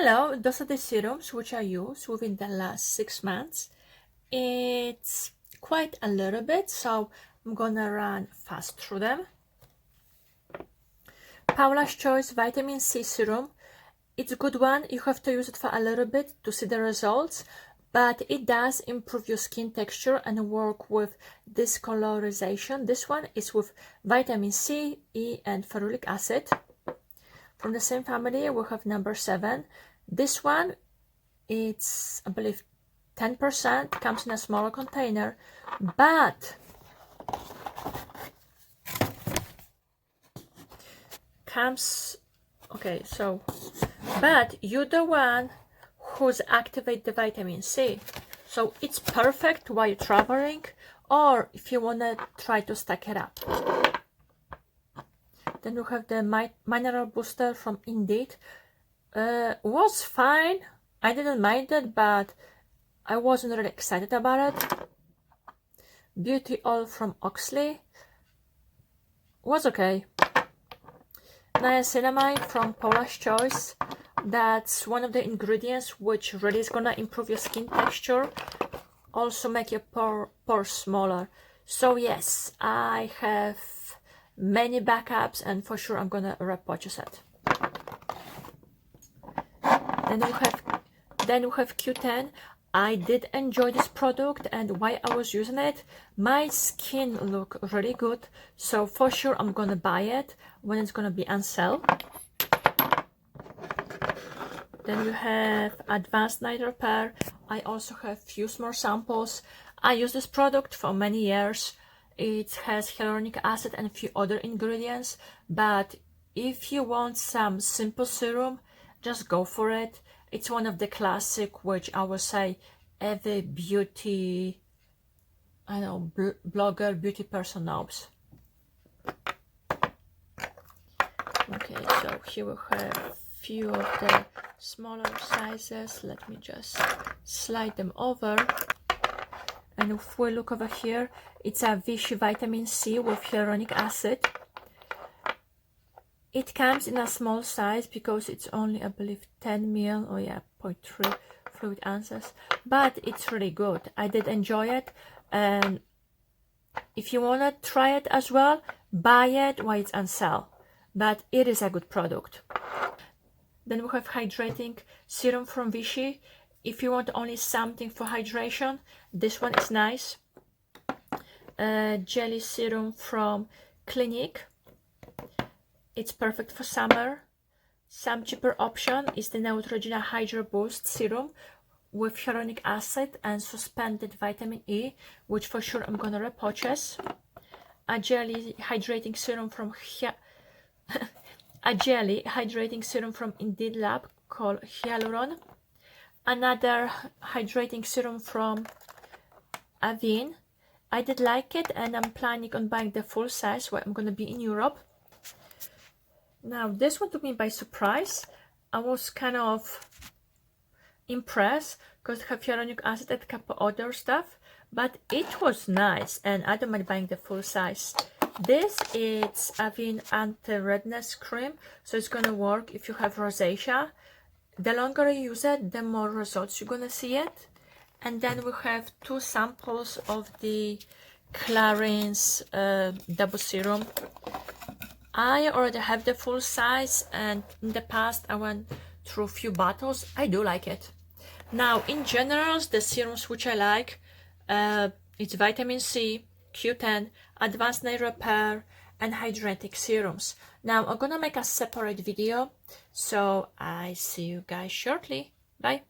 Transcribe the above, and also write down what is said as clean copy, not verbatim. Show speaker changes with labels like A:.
A: Hello, those are the serums which I use within the last 6 months. It's quite a little bit, so I'm gonna run fast through them. Paula's Choice Vitamin C Serum. It's a good one. You have to use it for a little bit to see the results, but it does improve your skin texture and work with discolorization. This one is with vitamin C, E, and ferulic acid. From the same family, we have number 7. This one, it's, I believe, 10%, comes in a smaller container, but but you're the one who's activate the vitamin C, so it's perfect while you're traveling or if you want to try to stack it up. Then we have the mineral booster from Indeed. Was fine. I didn't mind it, but I wasn't really excited about it. Beauty oil from Oxley was okay. Niacinamide from Paula's Choice. That's one of the ingredients which really is gonna improve your skin texture, also make your pores smaller. So yes, I have many backups and for sure I'm gonna repurchase it. Then we have Q10. I did enjoy this product, and while I was using it, my skin looked really good, so for sure I'm gonna buy it when it's gonna be on sale. Then you have Advanced Night Repair. I also have few more samples. I use this product for many years. It has hyaluronic acid and a few other ingredients, but if you want some simple serum, just go for it. It's one of the classic, which I would say every beauty, blogger, beauty person knows. Okay, so here we have a few of the smaller sizes. Let me just slide them over. And if we look over here, it's a Vichy Vitamin C with hyaluronic acid. It comes in a small size because it's only, I believe, 10 ml, 0.3 fluid ounces, but it's really good. I did enjoy it, and if you want to try it as well, buy it while it's on sale, but it is a good product. Then we have Hydrating Serum from Vichy. If you want only something for hydration, this one is nice. Jelly Serum from Clinique. It's perfect for summer. Some cheaper option is the Neutrogena Hydro Boost Serum with hyaluronic acid and suspended vitamin E, which for sure I'm gonna repurchase. A jelly hydrating serum from Indeed Lab called Hyaluron. Another hydrating serum from Avene. I did like it, and I'm planning on buying the full size when I'm gonna be in Europe. Now, this one took me by surprise. I was kind of impressed because it had hyaluronic acid and a couple other stuff, but it was nice, and I don't mind buying the full size. This is Avene Anti-Redness Cream, so it's gonna work if you have rosacea. The longer you use it, the more results you're gonna see it. And then we have 2 samples of the Clarins double serum. I already have the full size, and in the past I went through a few bottles. I do like it. Now, in general, the serums which I like, it's vitamin C, Q10, Advanced Night Repair, and Hydrating Serums. Now, I'm gonna make a separate video, so I see you guys shortly. Bye.